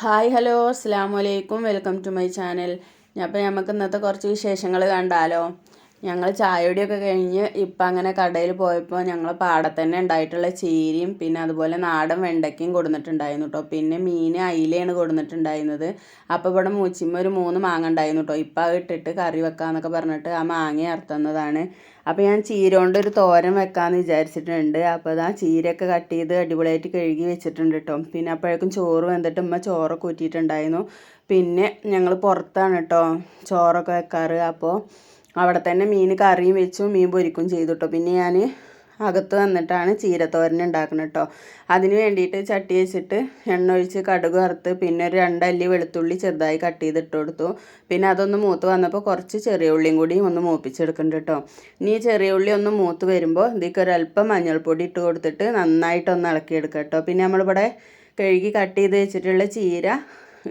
Hi hello അസ്സാം വലൈക്കും welcome to my channel. അപ്പോൾ നമുക്ക് ഇന്നത്തെ കുറച്ച് വിശേഷങ്ങൾ കണ്ടാലോ. ഞങ്ങൾ ചായയുടെയൊക്കെ കഴിഞ്ഞ് ഇപ്പം അങ്ങനെ കടയിൽ പോയപ്പോൾ ഞങ്ങൾ പാടത്തന്നെ ഉണ്ടായിട്ടുള്ള ചീരയും പിന്നെ അതുപോലെ നാടൻ വെണ്ടയ്ക്കയും കൊടുന്നിട്ടുണ്ടായിരുന്നു കേട്ടോ. പിന്നെ മീൻ അയിലയാണ് കൊടുന്നിട്ടുണ്ടായിരുന്നത്. അപ്പോൾ ഇവിടെ മൂച്ചിമ്മ ഒരു 3 മാങ്ങ ഉണ്ടായിരുന്നു കേട്ടോ. ഇപ്പം അത് ഇട്ടിട്ട് കറി വെക്കാമെന്നൊക്കെ പറഞ്ഞിട്ട് ആ മാങ്ങ അറുത്തുന്നതാണ്. അപ്പോൾ ഞാൻ ചീര കൊണ്ട് ഒരു തോരൻ വെക്കാമെന്ന് വിചാരിച്ചിട്ടുണ്ട്. അപ്പോൾ അതാ ചീരയൊക്കെ കട്ട് ചെയ്ത് അടിപൊളിയായിട്ട് കഴുകി വെച്ചിട്ടുണ്ട് കേട്ടോ. പിന്നെ അപ്പോഴേക്കും ചോറ് വെന്തിട്ട് ഉമ്മ ചോറൊക്കെ ഊറ്റിയിട്ടുണ്ടായിരുന്നു. പിന്നെ ഞങ്ങൾ പുറത്താണ് കേട്ടോ ചോറൊക്കെ വെക്കാറ്. അപ്പോൾ അവിടെ തന്നെ മീൻ കറിയും വെച്ചു, മീൻ പൊരിക്കും ചെയ്തു കേട്ടോ. പിന്നെ ഞാൻ അകത്ത് വന്നിട്ടാണ് ചീരത്തോരൻ ഉണ്ടാക്കുന്നത് കേട്ടോ. അതിന് വേണ്ടിയിട്ട് ചട്ടി വെച്ചിട്ട് എണ്ണ ഒഴിച്ച് കടുക് വറുത്ത് പിന്നെ ഒരു 2 അല്ലി വെളുത്തുള്ളി ചെറുതായി കട്ട് ചെയ്തിട്ട് കൊടുത്തു. പിന്നെ അതൊന്ന് മൂത്ത് വന്നപ്പോൾ കുറച്ച് ചെറിയ ഉള്ളിയും കൂടി ഒന്ന് മൂപ്പിച്ചെടുക്കുന്നുണ്ട് കേട്ടോ. ഇനി ചെറിയ ഉള്ളി ഒന്ന് മൂത്ത് വരുമ്പോൾ ഇതിലേക്ക് ഒരല്പം മഞ്ഞൾപ്പൊടി ഇട്ട് കൊടുത്തിട്ട് നന്നായിട്ടൊന്ന് ഇളക്കിയെടുക്കുക കേട്ടോ. പിന്നെ നമ്മളിവിടെ കഴുകി കട്ട് ചെയ്ത് വെച്ചിട്ടുള്ള ചീര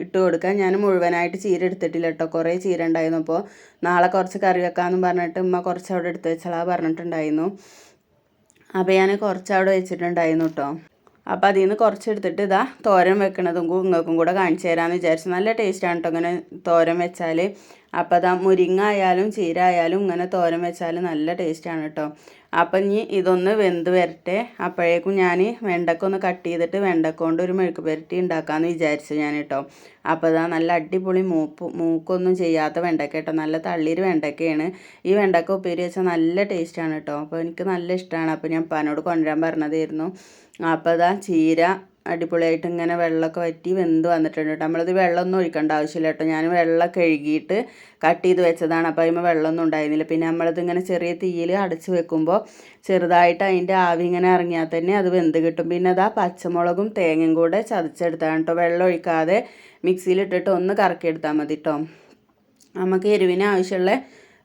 ഇട്ട് കൊടുക്കുക. ഞാൻ മുഴുവനായിട്ട് ചീര എടുത്തിട്ടില്ല കേട്ടോ, കുറേ ചീര ഉണ്ടായിരുന്നു. അപ്പോൾ നാളെ കുറച്ച് കറി വെക്കാമെന്ന് പറഞ്ഞിട്ട് ഉമ്മ കുറച്ച് അവിടെ എടുത്ത് വെച്ചാൽ പറഞ്ഞിട്ടുണ്ടായിരുന്നു. അപ്പോൾ ഞാൻ കുറച്ച് അവിടെ വെച്ചിട്ടുണ്ടായിരുന്നു കേട്ടോ. അപ്പോൾ അതിൽ നിന്ന് കുറച്ചെടുത്തിട്ട് ഇതാ തോരൻ വെക്കണതും നിങ്ങൾക്കും കൂടെ കാണിച്ചു തരാമെന്ന് വിചാരിച്ചു. നല്ല ടേസ്റ്റാണ് കേട്ടോ ഇങ്ങനെ തോരൻ വെച്ചാൽ. അപ്പോൾ അതാ മുരിങ്ങ ആയാലും ചീര ആയാലും ഇങ്ങനെ തോരൻ വെച്ചാൽ നല്ല ടേസ്റ്റാണ് കേട്ടോ. അപ്പം ഇനി ഇതൊന്ന് വെന്ത് വരട്ടെ. അപ്പോഴേക്കും ഞാൻ വെണ്ടക്ക ഒന്ന് കട്ട് ചെയ്തിട്ട് വെണ്ടക്ക കൊണ്ട് ഒരു മെഴുക്ക് പുരട്ടി ഉണ്ടാക്കാമെന്ന് വിചാരിച്ചു ഞാൻ കേട്ടോ. അപ്പോൾ ഇതാ നല്ല അടിപൊളി മൂക്കൊന്നും ചെയ്യാത്ത വെണ്ടക്ക കേട്ടോ, നല്ല തള്ളിയൊരു വെണ്ടക്കയാണ്. ഈ വെണ്ടക്ക ഉപ്പേരി വെച്ചാൽ നല്ല ടേസ്റ്റാണ് കേട്ടോ. അപ്പോൾ എനിക്ക് നല്ല ഇഷ്ടമാണ്. അപ്പോൾ ഞാൻ ഉപ്പാനോട് കൊണ്ടുവരാൻ പറഞ്ഞതായിരുന്നു. അപ്പോൾ ഇതാ ചീര അടിപൊളിയായിട്ട് ഇങ്ങനെ വെള്ളമൊക്കെ വറ്റി വെന്ത് വന്നിട്ടുണ്ട് കേട്ടോ. നമ്മളിത് വെള്ളമൊന്നും ഒഴിക്കേണ്ട ആവശ്യമില്ല കേട്ടോ. ഞാൻ വെള്ളം കഴുകിയിട്ട് കട്ട് ചെയ്ത് വെച്ചതാണ്. അപ്പോൾ അതിന് വെള്ളമൊന്നും ഉണ്ടായിരുന്നില്ല. പിന്നെ നമ്മളിതിങ്ങനെ ചെറിയ തീയിൽ അടച്ച് വെക്കുമ്പോൾ ചെറുതായിട്ട് അതിൻ്റെ ആവി ഇങ്ങനെ ഇറങ്ങിയാൽ തന്നെ അത് വെന്ത് കിട്ടും. പിന്നെ അതാ പച്ചമുളകും തേങ്ങയും കൂടെ ചതച്ചെടുത്താണ് കേട്ടോ. വെള്ളം ഒഴിക്കാതെ മിക്സിയിലിട്ടിട്ട് ഒന്ന് കറക്കിയെടുത്താൽ മതി കേട്ടോ. നമുക്ക് എരിവിന് ആവശ്യമുള്ള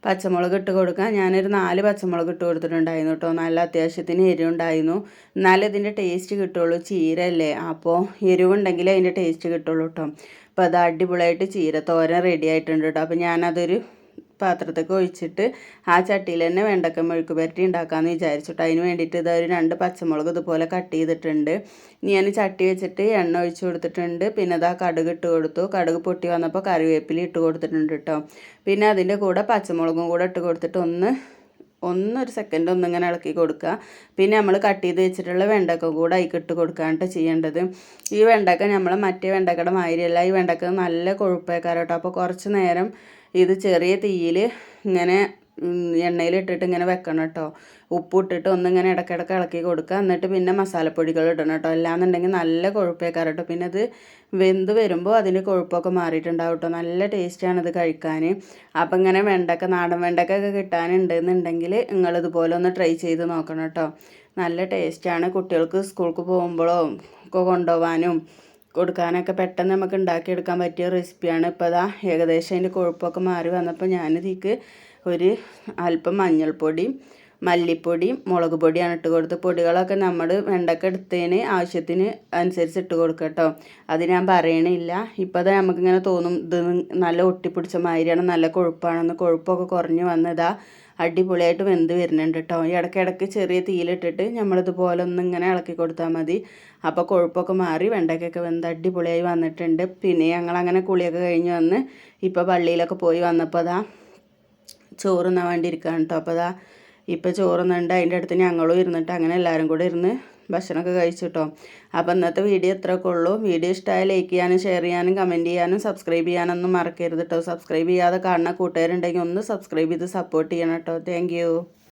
പച്ചമുളക് ഇട്ട് കൊടുക്കാം. ഞാനൊരു 4 പച്ചമുളക് ഇട്ട് കൊടുത്തിട്ടുണ്ടായിരുന്നു കേട്ടോ. നല്ല അത്യാവശ്യത്തിന് എരിവുണ്ടായിരുന്നു. എന്നാലേ ഇതിൻ്റെ ടേസ്റ്റ് കിട്ടുള്ളൂ. ചീരയല്ലേ, അപ്പോൾ എരിവുണ്ടെങ്കിലേ അതിൻ്റെ ടേസ്റ്റ് കിട്ടുള്ളൂ കേട്ടോ. അപ്പോൾ അത് അടിപൊളിയായിട്ട് ചീര തോരൻ റെഡി ആയിട്ടുണ്ട് കേട്ടോ. അപ്പോൾ ഞാനതൊരു പാത്രത്തേക്ക് ഒഴിച്ചിട്ട് ആ ചട്ടിയിൽ തന്നെ വെണ്ടക്ക മെഴുക്ക് പുരട്ടി ഉണ്ടാക്കാമെന്ന് വിചാരിച്ചിട്ട് അതിന് വേണ്ടിയിട്ട് ഇതൊരു 2 പച്ചമുളക് ഇതുപോലെ കട്ട് ചെയ്തിട്ടുണ്ട്. ഇനി ഞാൻ ചട്ടി വെച്ചിട്ട് എണ്ണ ഒഴിച്ച് കൊടുത്തിട്ടുണ്ട്. പിന്നെ അതാ കടുക് ഇട്ട് കൊടുത്തു. കടുക് പൊട്ടി വന്നപ്പോൾ കറിവേപ്പില ഇട്ട് കൊടുത്തിട്ടുണ്ട് കേട്ടോ. പിന്നെ അതിൻ്റെ കൂടെ പച്ചമുളകും കൂടെ ഇട്ട് കൊടുത്തിട്ട് ഒരു സെക്കൻഡ് ഒന്നിങ്ങനെ ഇളക്കി കൊടുക്കുക. പിന്നെ നമ്മൾ കട്ട് ചെയ്ത് വെച്ചിട്ടുള്ള വെണ്ടക്ക കൂടെ അതിൽ ഇട്ട് കൊടുക്കാനായിട്ട് ചെയ്യേണ്ടത്. ഈ വെണ്ടക്ക നമ്മൾ മറ്റേ വെണ്ടക്കയുടെ മാതിരിയല്ല. ഈ വെണ്ടക്ക നല്ല കൊഴുപ്പേക്കാരം കേട്ടോ. അപ്പോൾ കുറച്ച് നേരം ഇത് ചെറിയ തീയിൽ ഇങ്ങനെ എണ്ണയിലിട്ടിട്ട് ഇങ്ങനെ വെക്കണം കേട്ടോ. ഉപ്പിട്ടിട്ട് ഒന്നിങ്ങനെ ഇടയ്ക്കിടയ്ക്ക് ഇളക്കി കൊടുക്കുക. എന്നിട്ട് പിന്നെ മസാലപ്പൊടികൾ ഇടണം കേട്ടോ. അല്ലാന്നുണ്ടെങ്കിൽ നല്ല കൊഴുപ്പേക്കാരം കേട്ടോ. പിന്നെ അത് വെന്ത് വരുമ്പോൾ അതിൻ്റെ കൊഴുപ്പൊക്കെ മാറിയിട്ടുണ്ടാവും കേട്ടോ. നല്ല ടേസ്റ്റാണ് ഇത് കഴിക്കാൻ. അപ്പം ഇങ്ങനെ വെണ്ടക്ക നാടൻ വെണ്ടക്കൊക്കെ കിട്ടാനുണ്ടെന്നുണ്ടെങ്കിൽ നിങ്ങളിതുപോലെ ഒന്ന് ട്രൈ ചെയ്ത് നോക്കണം കേട്ടോ. നല്ല ടേസ്റ്റാണ്. കുട്ടികൾക്ക് സ്കൂൾക്ക് പോകുമ്പോഴോ ഒക്കെ കൊണ്ടുപോകാനും കൊടുക്കാനൊക്കെ പെട്ടെന്ന് നമുക്ക് ഉണ്ടാക്കിയെടുക്കാൻ പറ്റിയ റെസിപ്പിയാണ്. ഇപ്പോൾ അതാ ഏകദേശം അതിൻ്റെ കൊഴുപ്പൊക്കെ മാറി വന്നപ്പോൾ ഞാനിതിക്ക് ഒരു അല്പം മഞ്ഞൾപ്പൊടിയും മല്ലിപ്പൊടിയും മുളക് പൊടിയാണ് ഇട്ട് കൊടുത്ത്. പൊടികളൊക്കെ നമ്മൾ വെണ്ടക്ക എടുത്തതിന് ആവശ്യത്തിന് അനുസരിച്ച് ഇട്ട് കൊടുക്കുക കേട്ടോ. അത് ഞാൻ പറയണില്ല. ഇപ്പോൾ അത് നമുക്കിങ്ങനെ തോന്നും ഇത് നല്ല ഒട്ടിപ്പിടിച്ച മാതിരിയാണ്, നല്ല കൊഴുപ്പാണെന്ന്. കൊഴുപ്പൊക്കെ കുറഞ്ഞ് വന്നതാ അടിപൊളിയായിട്ട് വെന്ത് വരുന്നുണ്ട് കേട്ടോ. ഇടയ്ക്കിടയ്ക്ക് ചെറിയ തീയിലിട്ടിട്ട് നമ്മളിതുപോലെ ഒന്നിങ്ങനെ ഇളക്കി കൊടുത്താൽ മതി. അപ്പോൾ കൊഴുപ്പൊക്കെ മാറി വെണ്ടയ്ക്കൊക്കെ വെന്ത് അടിപൊളിയായി വന്നിട്ടുണ്ട്. പിന്നെ ഞങ്ങളങ്ങനെ കുളിയൊക്കെ കഴിഞ്ഞ് വന്ന് ഇപ്പോൾ പള്ളിയിലൊക്കെ പോയി വന്നപ്പോൾ അതാ ചോറുണ്ണാൻ വേണ്ടി ഇരിക്കുകയാണ് കേട്ടോ. അപ്പോൾ അതാ ഇപ്പോൾ ചോറുന്നുണ്ട്. അതിൻ്റെ അടുത്ത് ഞങ്ങളും ഇരുന്നിട്ട് അങ്ങനെ എല്ലാവരും കൂടെ ഇരുന്ന് ഭക്ഷണമൊക്കെ കഴിച്ചു കേട്ടോ. അപ്പോൾ ഇന്നത്തെ വീഡിയോ ഇത്രയൊക്കെ ഉള്ളൂ. വീഡിയോ ഇഷ്ടമായ ലൈക്ക് ചെയ്യാനും ഷെയർ ചെയ്യാനും കമൻറ്റ് ചെയ്യാനും സബ്സ്ക്രൈബ് ചെയ്യാനൊന്നും മറക്കരുത് കേട്ടോ. സബ്സ്ക്രൈബ് ചെയ്യാതെ കാണുന്ന കൂട്ടുകാരുണ്ടെങ്കിൽ ഒന്ന് സബ്സ്ക്രൈബ് ചെയ്ത് സപ്പോർട്ട് ചെയ്യണം കേട്ടോ. താങ്ക്